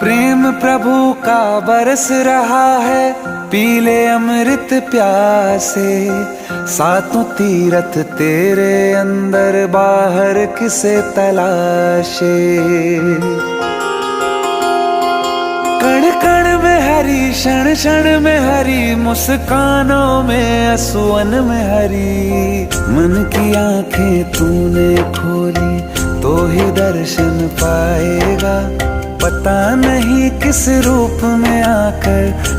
प्रेम प्रभु का बरस रहा है, पीले अमृत प्यासे। सातों तीरथ तेरे अंदर, बाहर किसे तलाशे। कण कण में हरी, क्षण क्षण में हरी, मुस्कानों में असुवन में हरी। मन की आंखें तूने खोली तो ही दर्शन पाएगा, पता नहीं किस रूप में आकर